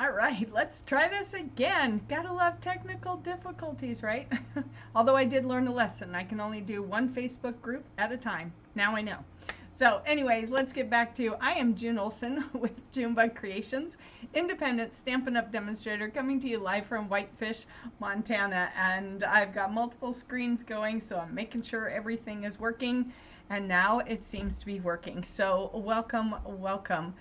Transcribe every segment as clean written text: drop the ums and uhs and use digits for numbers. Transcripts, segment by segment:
All right, let's try this again. Gotta love technical difficulties, right? Although I did learn a lesson. I can only do one Facebook group at a time. Now I know. So anyways, let's get back to, I am June Olson with Junebug Creations, independent Stampin' Up! Demonstrator, coming to you live from Whitefish, Montana. And I've got multiple screens going, so I'm making sure everything is working. And now it seems to be working. So welcome, welcome.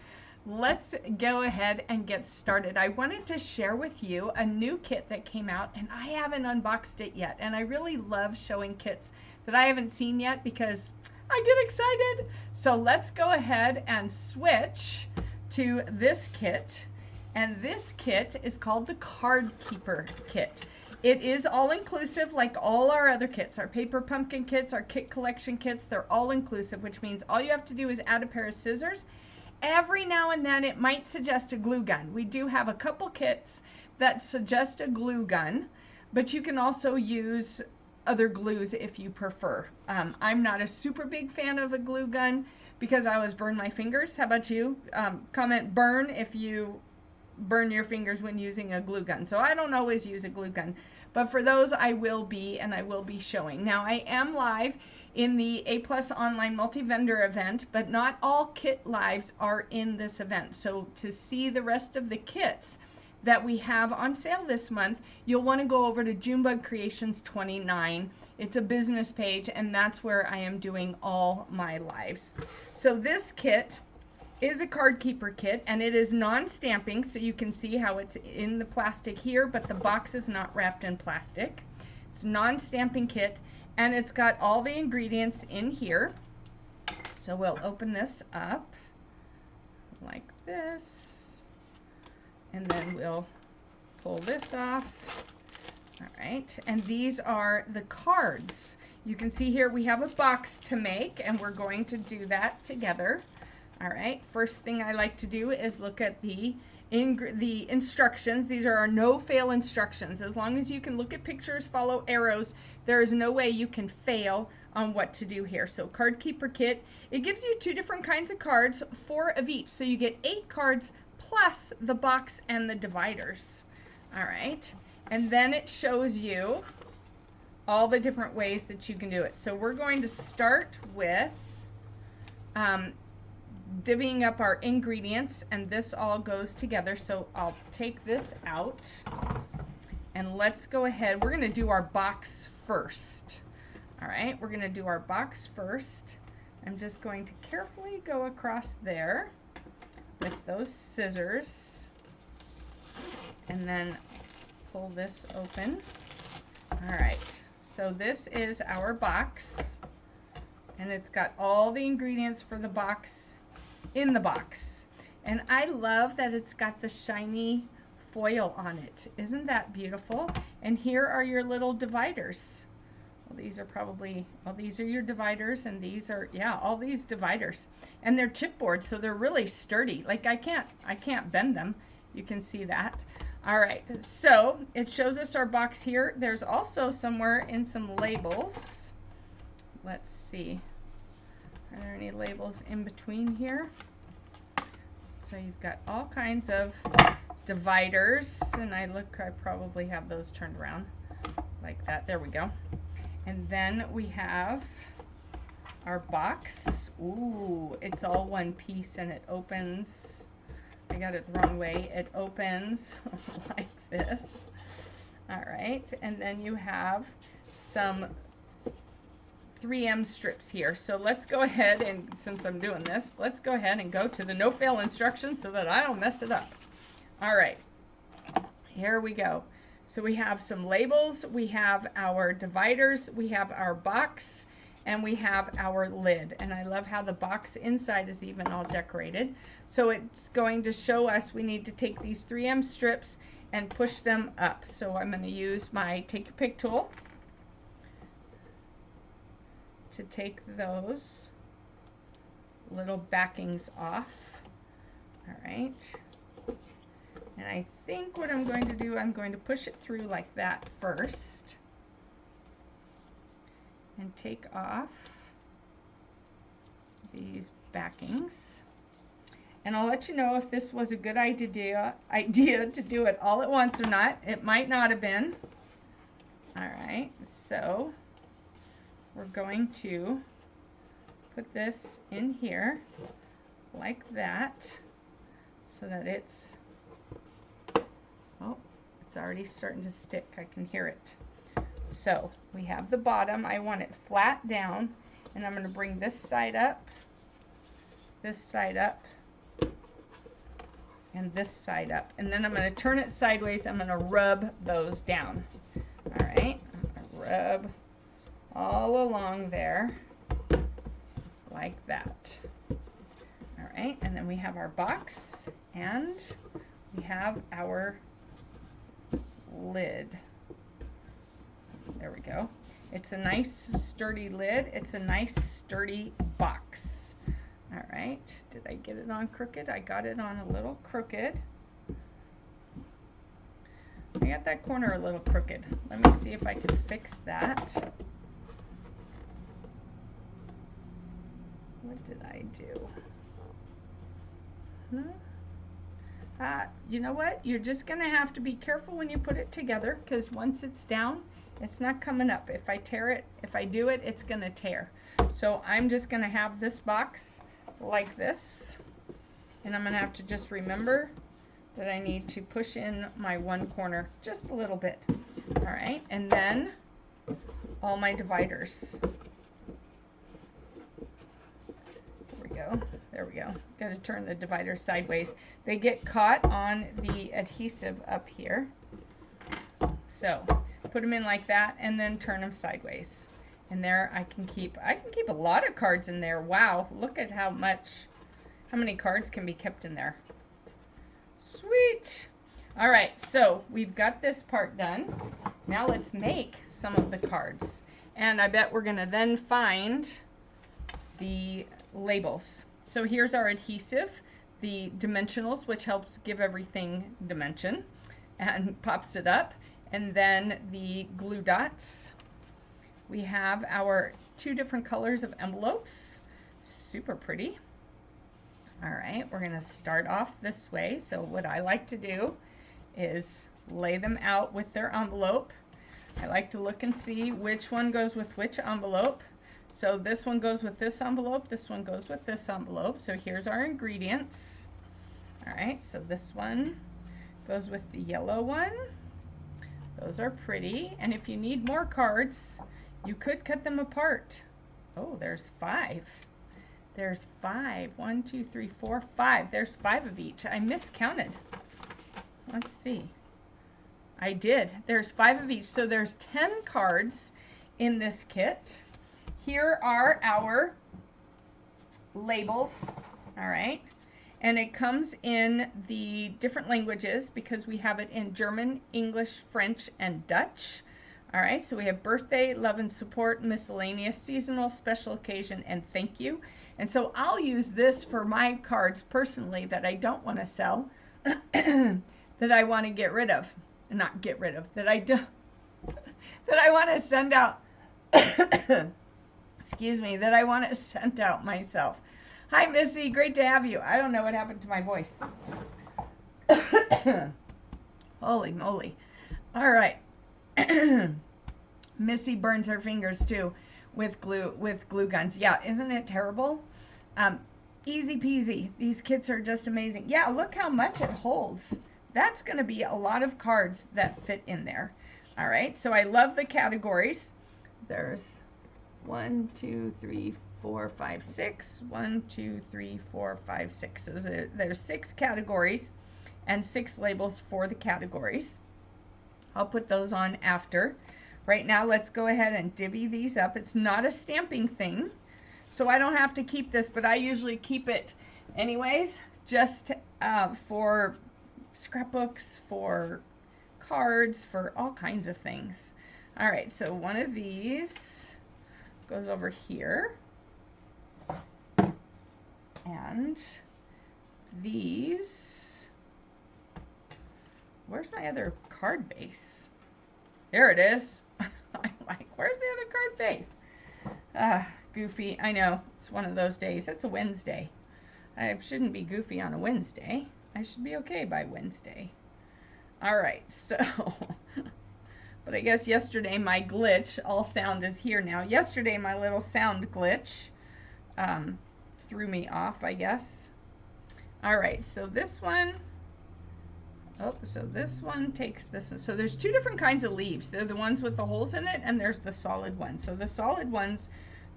Let's go ahead and get started. I wanted to share with you a new kit that came out, and I haven't unboxed it yet. And I really love showing kits that I haven't seen yet because I get excited. So let's go ahead and switch to this kit. And this kit is called the Card Keeper Kit. It is all-inclusive like all our other kits. Our paper pumpkin kits, our kit collection kits, they're all-inclusive, which means all you have to do is add a pair of scissors. Every now and then it might suggest a glue gun. We do have a couple kits that suggest a glue gun, but you can also use other glues if you prefer. I'm not a super big fan of a glue gun because I always burn my fingers. How about you? Comment burn if you burn your fingers when using a glue gun. So I don't always use a glue gun, but for those I will be, and I will be showing. Now I am live in the A+ online multi-vendor event, but not all kit lives are in this event. So to see the rest of the kits that we have on sale this month, you'll want to go over to Junebug Creations 29. It's a business page, and that's where I am doing all my lives. So this kit is a card keeper kit, and it is non-stamping, so you can see how it's in the plastic here, but the box is not wrapped in plastic. It's a non-stamping kit, and it's got all the ingredients in here. So we'll open this up like this, and then we'll pull this off. All right, and these are the cards. You can see here we have a box to make, and we're going to do that together. All right, first thing I like to do is look at the instructions. These are our no-fail instructions. As long as you can look at pictures, follow arrows, there is no way you can fail on what to do here. So Card Keeper Kit, it gives you 2 different kinds of cards, 4 of each. So you get 8 cards plus the box and the dividers. All right, and then it shows you all the different ways that you can do it. So we're going to start with divvying up our ingredients, and this all goes together. So I'll take this out, and let's go ahead. We're going to do our box first. All right, we're going to do our box first. I'm just going to carefully go across there with those scissors, and then pull this open. All right, so this is our box, and it's got all the ingredients for the box in the box. And I love that it's got the shiny foil on it. Isn't that beautiful? And here are your little dividers. Well, these are probably, well, these are your dividers, and these are, yeah, all these dividers. And they're chipboard, so they're really sturdy. Like I can't bend them. You can see that. All right, so it shows us our box here. There's also somewhere in some labels. Let's see. Are there any labels in between here? So you've got all kinds of dividers, and I probably have those turned around like that. There we go. And then we have our box. Ooh, it's all one piece, and it opens. I got it the wrong way. It opens like this. All right, and then you have some 3M strips here. So let's go ahead, and since I'm doing this, let's go ahead and go to the no-fail instructions so that I don't mess it up. All right, here we go. So we have some labels, we have our dividers, we have our box, and we have our lid. And I love how the box inside is even all decorated. So it's going to show us we need to take these 3M strips and push them up. So I'm going to use my Take Your Pick tool to take those little backings off. All right, and I think what I'm going to do, I'm going to push it through like that first and take off these backings. And I'll let you know if this was a good idea to do it all at once or not. It might not have been. All right, so we're going to put this in here like that so that it's, oh, it's already starting to stick. I can hear it. So we have the bottom. I want it flat down, and I'm going to bring this side up, and this side up. And then I'm going to turn it sideways. I'm going to rub those down. All right, I'm going to rub all along there like that. All right, and then we have our box, and we have our lid. There we go. It's a nice sturdy lid. It's a nice sturdy box. All right, did I get it on crooked? I got it on a little crooked. I got that corner a little crooked. Let me see if I can fix that. What did I do? You know what? You're just going to have to be careful when you put it together, because once it's down, it's not coming up. If I tear it, if I do it, it's going to tear. So I'm just going to have this box like this, and I'm going to have to just remember that I need to push in my one corner just a little bit. All right, and then all my dividers. There we go. Got to turn the dividers sideways. They get caught on the adhesive up here. So put them in like that, and then turn them sideways. And there I can keep a lot of cards in there. Wow, look at how many cards can be kept in there. Sweet. All right, so we've got this part done. Now let's make some of the cards. And I bet we're gonna then find the labels. So here's our adhesive, the dimensionals, which helps give everything dimension and pops it up. And then the glue dots. We have our 2 different colors of envelopes. Super pretty. All right, we're going to start off this way. So what I like to do is lay them out with their envelope. I like to look and see which one goes with which envelope. So this one goes with this envelope, this one goes with this envelope. So here's our ingredients. All right, so this one goes with the yellow one. Those are pretty. And if you need more cards, you could cut them apart. Oh, there's 5. There's 5. 1, 2, 3, 4, 5. There's 5 of each. I miscounted. Let's see. I did. There's 5 of each. So there's 10 cards in this kit. Here are our labels. All right. And it comes in the different languages because we have it in German, English, French, and Dutch. All right, so we have birthday, love and support, miscellaneous, seasonal, special occasion, and thank you. And so I'll use this for my cards personally that I don't want to sell, that I want to get rid of. Not get rid of, that I do, that I want to send out. Excuse me, that I want to send out myself. Hi, Missy. Great to have you. I don't know what happened to my voice. Holy moly. All right. Missy burns her fingers too with glue guns. Yeah, isn't it terrible? Easy peasy. These kits are just amazing. Yeah, look how much it holds. That's going to be a lot of cards that fit in there. All right. So I love the categories. There's 1, 2, 3, 4, 5, 6. 1, 2, 3, 4, 5, 6. So there's 6 categories and 6 labels for the categories. I'll put those on after. Right now, let's go ahead and divvy these up. It's not a stamping thing, so I don't have to keep this, but I usually keep it anyways, just for scrapbooks, for cards, for all kinds of things. All right, so one of these goes over here, and these, where's my other card base? There it is. I'm like, where's the other card base? Goofy. I know, it's one of those days. It's a Wednesday. I shouldn't be goofy on a Wednesday. I should be okay by Wednesday. All right, so, but I guess yesterday my glitch, all sound is here now. Yesterday my little sound glitch threw me off, I guess. All right, so this one, oh, so this one takes this one. So there's two different kinds of leaves. They're the ones with the holes in it, and there's the solid ones. So the solid ones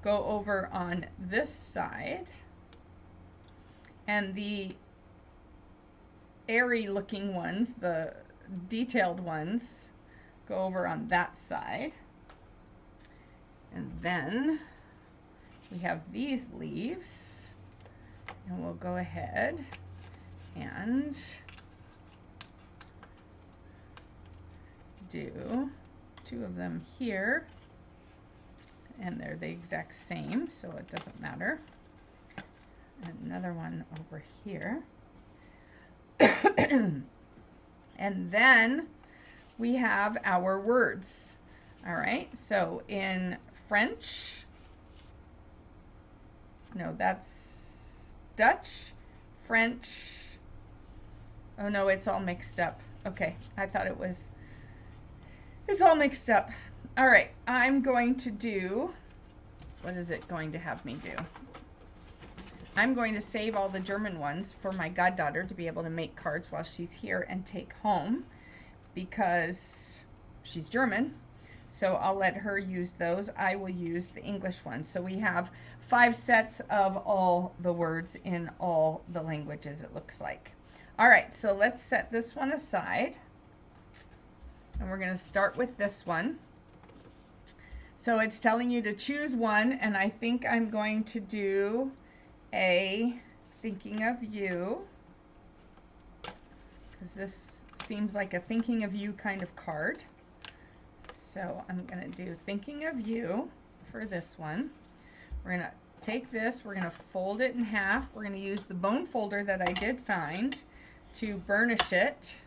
go over on this side, and the airy looking ones, the detailed ones, go over on that side. And then we have these leaves, and we'll go ahead and do two of them here, and they're the exact same, so it doesn't matter. And another one over here. And then we have our words. All right, so in French, no, that's Dutch, French. Oh no, it's all mixed up. Okay, I thought it was, it's all mixed up. All right, I'm going to do, what is it going to have me do? I'm going to save all the German ones for my goddaughter to be able to make cards while she's here and take home, because she's German. So I'll let her use those. I will use the English ones. So we have 5 sets of all the words in all the languages, it looks like. All right, so let's set this one aside. And we're going to start with this one. So it's telling you to choose one, and I think I'm going to do a thinking of you, because this seems like a thinking of you kind of card. So I'm going to do thinking of you for this one. We're going to take this, we're going to fold it in half. We're going to use the bone folder that I did find to burnish it,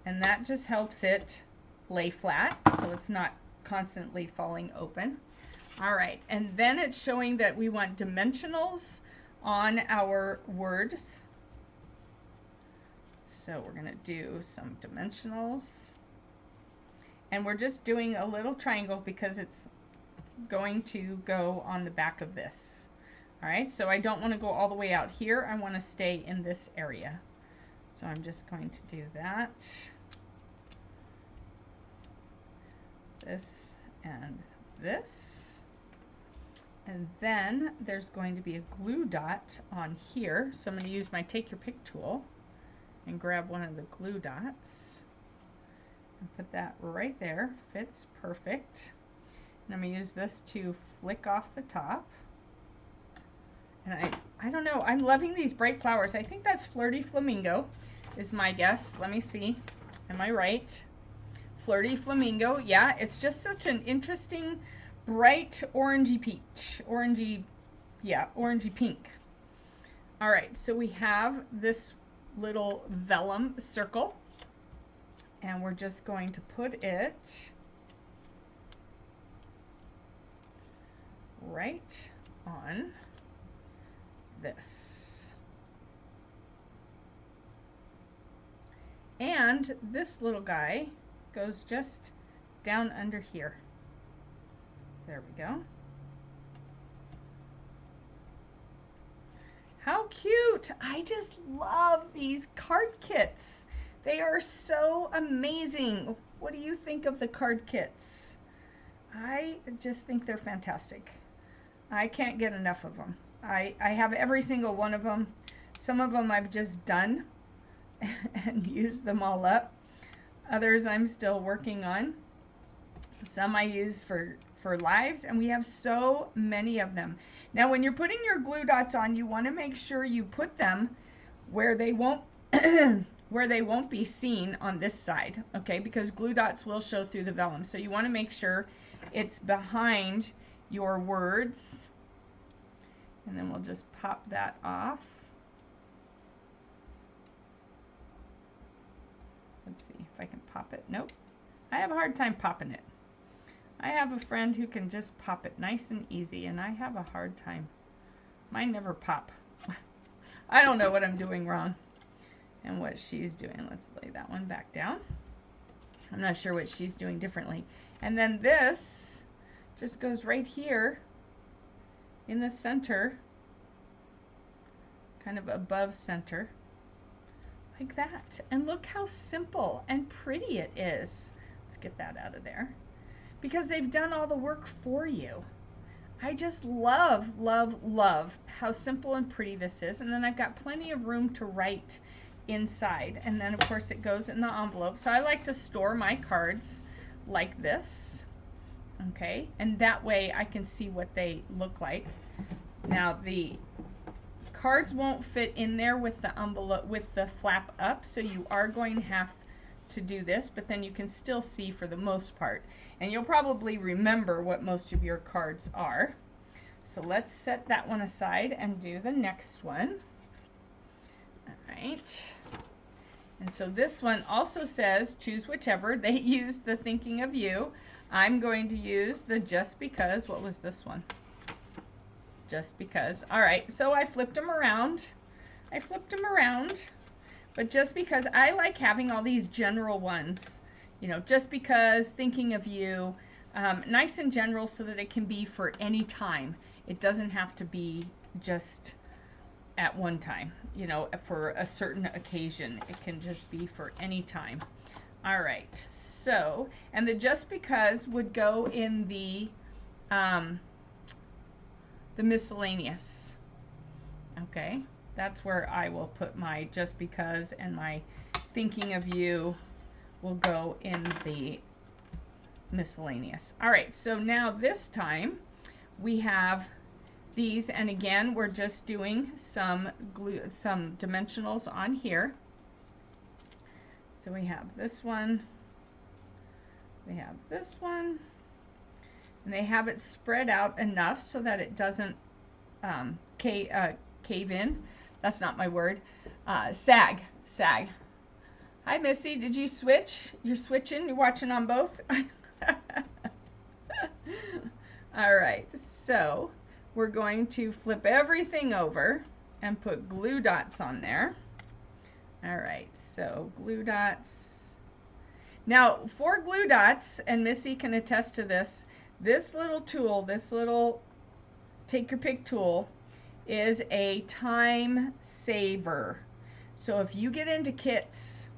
and that just helps it lay flat so it's not constantly falling open. All right, and then it's showing that we want dimensionals on our words. So we're going to do some dimensionals, and we're just doing a little triangle because it's going to go on the back of this. All right, so I don't want to go all the way out here. I want to stay in this area. So I'm just going to do that. This and this. And then there's going to be a glue dot on here. So I'm going to use my take your pick tool and grab one of the glue dots and put that right there. Fits perfect. And I'm going to use this to flick off the top. And I don't know, I'm loving these bright flowers. I think that's Flirty Flamingo is my guess. Let me see. Am I right? Flirty Flamingo. Yeah, it's just such an interesting bright orangey peach. Orangey, yeah, orangey pink. All right, so we have this little vellum circle, and we're just going to put it right on this. And this little guy goes just down under here. There we go. How cute! I just love these card kits. They are so amazing. What do you think of the card kits? I just think they're fantastic. I can't get enough of them. I have every single one of them. Some of them I've just done and used them all up. Others I'm still working on. Some I use for lives, and we have so many of them. Now when you're putting your glue dots on, you want to make sure you put them where they won't where they won't be seen on this side, okay? Because glue dots will show through the vellum. So you want to make sure it's behind your words. And then we'll just pop that off. Let's see if I can pop it. Nope. I have a hard time popping it. I have a friend who can just pop it nice and easy, and I have a hard time. Mine never pop. I don't know what I'm doing wrong and what she's doing. Let's lay that one back down. I'm not sure what she's doing differently. And then this just goes right here in the center, kind of above center, like that. And look how simple and pretty it is. Let's get that out of there, because they've done all the work for you. I just love, love, love how simple and pretty this is. And then I've got plenty of room to write inside. And then of course it goes in the envelope. So I like to store my cards like this. Okay, and that way I can see what they look like. Now the cards won't fit in there with the envelope, with the flap up, so you are going to have to do this, but then you can still see for the most part. And you'll probably remember what most of your cards are. So let's set that one aside and do the next one. All right. And so this one also says choose whichever. They use the thinking of you. I'm going to use the just because. What was this one? Just because. All right, so I flipped them around. But just because, I like having all these general ones. You know, just because, thinking of you, nice and general so that it can be for any time. It doesn't have to be just at one time, you know, for a certain occasion. It can just be for any time. All right, so, and the just because would go in the miscellaneous. Okay, that's where I will put my just because, and my thinking of you will go in the miscellaneous. All right, so now this time we have these, and again we're just doing some dimensionals on here. So we have this one, we have this one, and they have it spread out enough so that it doesn't cave in. That's not my word. Sag. Hi Missy, did you switch? You're switching? You're watching on both? All right, so we're going to flip everything over and put glue dots on there. All right, so glue dots. Now for glue dots, and Missy can attest to this, this little tool, this little take your pick tool, is a time saver. So if you get into kits,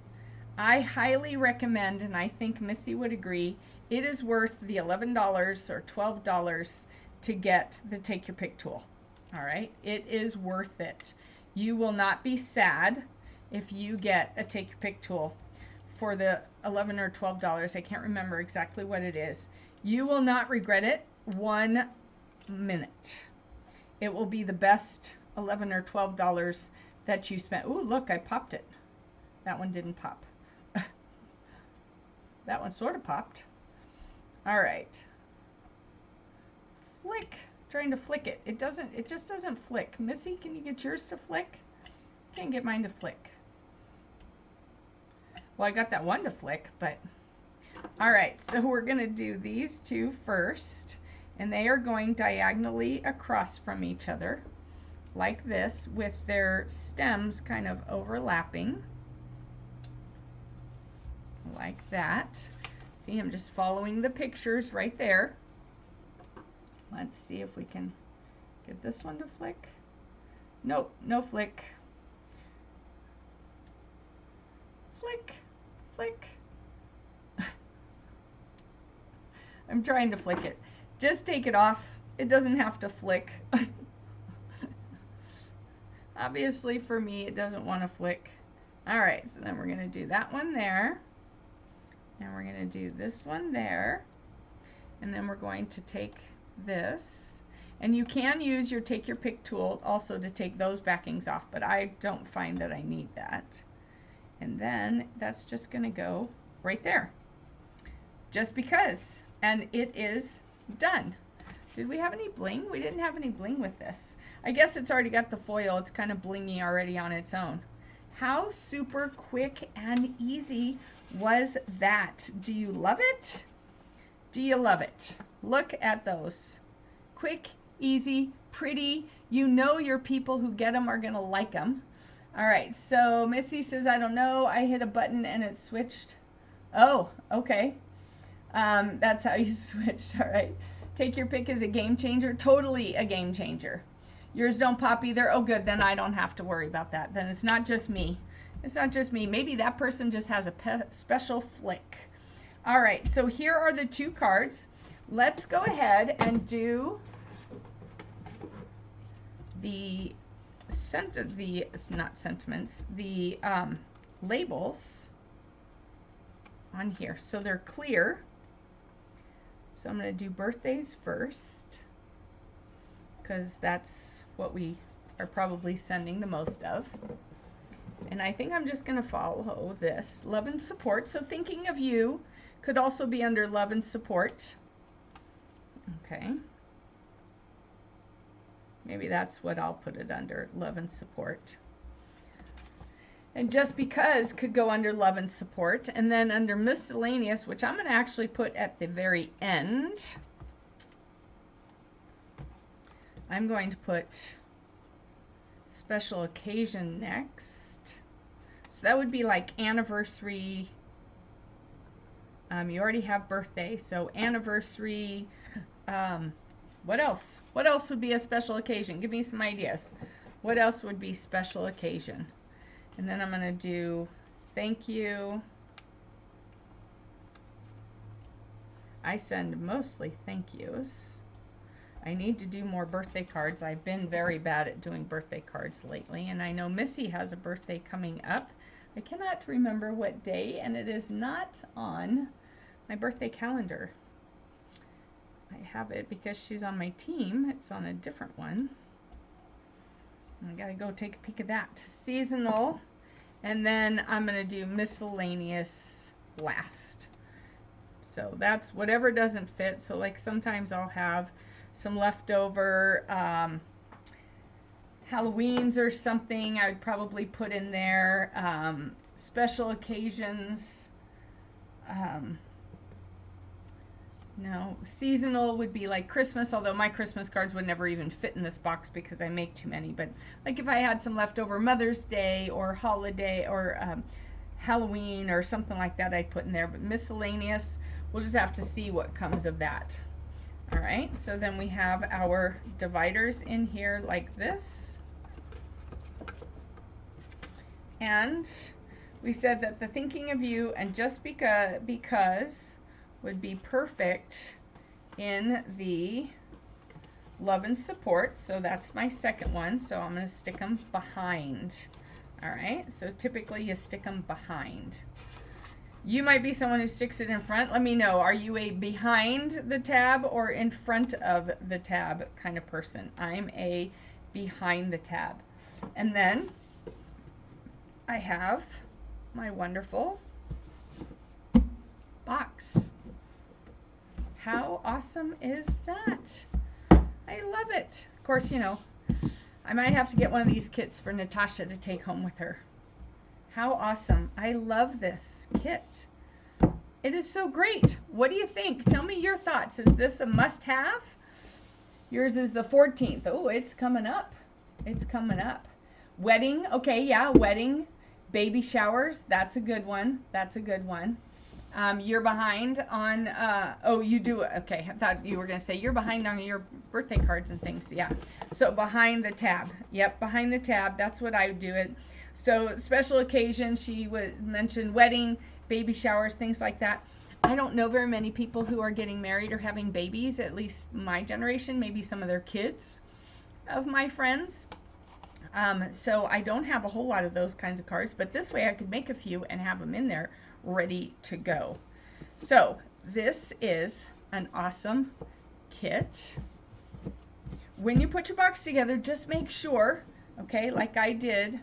I highly recommend, and I think Missy would agree, it is worth the $11 or $12 to get the take your pick tool. All right, it is worth it. You will not be sad if you get a take your pick tool for the $11 or $12. I can't remember exactly what it is. You will not regret it 1 minute. It will be the best $11 or $12 that you spent. Ooh, look, I popped it. That one didn't pop. That one sort of popped. All right. Flick. Trying to flick it. It just doesn't flick. Missy, can you get yours to flick? Can't get mine to flick. Well, I got that one to flick, but all right, so we're going to do these two first, and they are going diagonally across from each other like this, with their stems kind of overlapping like that. See, I'm just following the pictures right there. Let's see if we can get this one to flick. Nope, no flick. Flick, flick. I'm trying to flick it. Just take it off. It doesn't have to flick. Obviously for me it doesn't want to flick. Alright, so then we're going to do that one there. And we're going to do this one there. And then we're going to take this. And you can use your take your pick tool also to take those backings off, but I don't find that I need that. And then that's just going to go right there. Just because. And it is done. Did we have any bling? We didn't have any bling with this. I guess it's already got the foil. It's kind of blingy already on its own. How super quick and easy was that? Do you love it? Do you love it? Look at those. Quick, easy, pretty. You know your people who get them are going to like them. All right, so Missy says, I don't know. I hit a button and it switched. Oh, okay. That's how you switched. All right. Take your pick is a game changer. Totally a game changer. Yours don't pop either. Oh, good. Then I don't have to worry about that. Then it's not just me. It's not just me. Maybe that person just has a special flick. All right. So here are the 2 cards. Let's go ahead and do the labels on here. So they're clear. So I'm going to do birthdays first, because that's what we are probably sending the most of. And I think I'm just going to follow this. Love and support. So thinking of you could also be under love and support. Okay. Maybe that's what I'll put it under, love and support. And just because could go under love and support. And then under miscellaneous, which I'm going to actually put at the very end, I'm going to put special occasion next. So that would be like anniversary. You already have birthday, so anniversary. What else? What else would be a special occasion? Give me some ideas. What else would be special occasion? And then I'm going to do thank you. I send mostly thank yous. I need to do more birthday cards. I've been very bad at doing birthday cards lately, and I know Missy has a birthday coming up. I cannot remember what day, and it is not on my birthday calendar. I have it because she's on my team. It's on a different one. I gotta go take a peek at that. Seasonal, and then I'm gonna do miscellaneous last. So that's whatever doesn't fit. So like sometimes I'll have some leftover Halloweens or something I would probably put in there. Special occasions. No, seasonal would be like Christmas, although my Christmas cards would never even fit in this box because I make too many. But like if I had some leftover Mother's Day or holiday or Halloween or something like that, I'd put in there. But miscellaneous, we'll just have to see what comes of that. All right, so then we have our dividers in here like this. And we said that the thinking of you and just because would be perfect in the love and support. So that's my second one. So I'm going to stick them behind. All right, so typically you stick them behind. You might be someone who sticks it in front. Let me know. Are you a behind the tab or in front of the tab kind of person? I'm a behind the tab. And then I have my wonderful box. How awesome is that? I love it. Of course, you know, I might have to get one of these kits for Natasha to take home with her. How awesome. I love this kit. It is so great. What do you think? Tell me your thoughts. Is this a must-have? Yours is the 14th. Oh, it's coming up. It's coming up. Wedding. Okay, yeah, wedding. Baby showers. That's a good one. That's a good one. You're behind on, oh, you do, okay, I thought you were going to say you're behind on your birthday cards and things, yeah. So behind the tab, yep, behind the tab, that's what I would do it. So special occasions, she would mention wedding, baby showers, things like that. I don't know very many people who are getting married or having babies, at least my generation, maybe some of their kids of my friends. So I don't have a whole lot of those kinds of cards, but this way I could make a few and have them in there ready to go. So this is an awesome kit. When you put your box together, just make sure, okay, like I did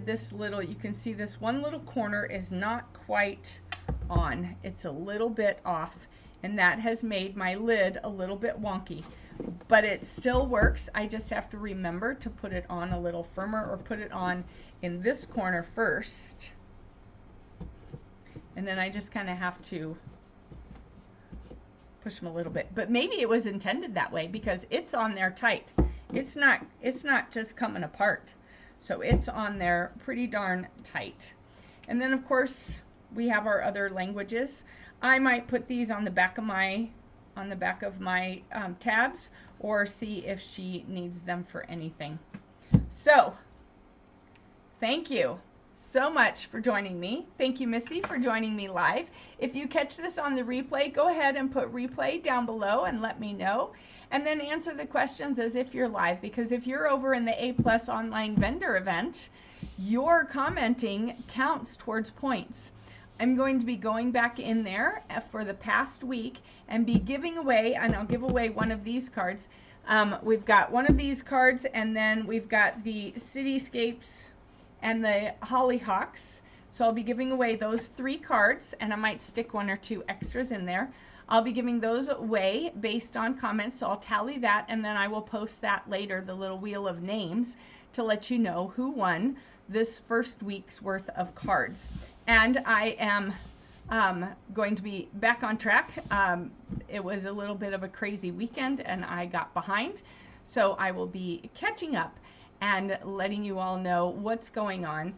this little, you can see this one little corner is not quite on. It's a little bit off, and that has made my lid a little bit wonky. But it still works. I just have to remember to put it on a little firmer or put it on in this corner first. And then I just kind of have to push them a little bit, but maybe it was intended that way because it's on there tight. It's not just coming apart. So it's on there pretty darn tight. And then of course we have our other languages. I might put these on the back of my tabs, or see if she needs them for anything. So thank you so much for joining me. Thank you, Missy, for joining me live. If you catch this on the replay, go ahead and put replay down below and let me know. And then answer the questions as if you're live, because if you're over in the A+ online vendor event, your commenting counts towards points. I'm going to be going back in there for the past week and be giving away, and I'll give away one of these cards. We've got one of these cards, and then we've got the Cityscapes and the Hollyhocks. So I'll be giving away those 3 cards, and I might stick 1 or 2 extras in there. I'll be giving those away based on comments, so I'll tally that, and then I will post that later, the little wheel of names, to let you know who won this first week's worth of cards. And I am going to be back on track. It was a little bit of a crazy weekend and I got behind, so I will be catching up and letting you all know what's going on.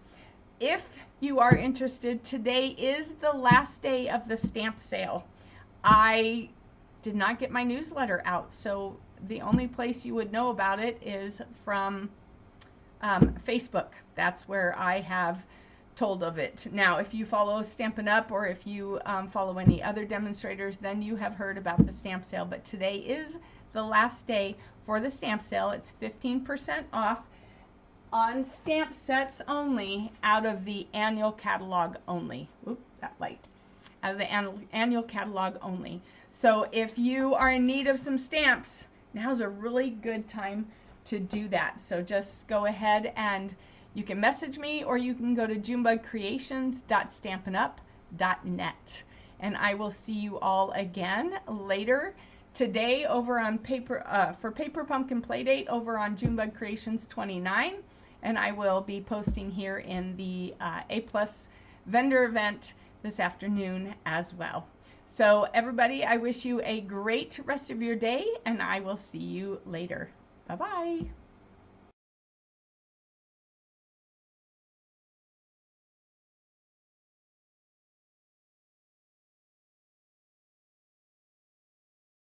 If you are interested, today is the last day of the stamp sale. I did not get my newsletter out, so the only place you would know about it is from Facebook. That's where I have told of it. Now, if you follow Stampin' Up! Or if you follow any other demonstrators, then you have heard about the stamp sale. But today is the last day for the stamp sale. It's 15% off on stamp sets only, out of the annual catalog only. Oop, that light. Out of the annual catalog only. So if you are in need of some stamps, now's a really good time to do that. So just go ahead and you can message me, or you can go to junebugcreations.stampinup.net, and I will see you all again later today over on for Paper Pumpkin Playdate over on Junebug Creations 29, and I will be posting here in the A+ vendor event this afternoon as well. So everybody, I wish you a great rest of your day, and I will see you later. Bye-bye.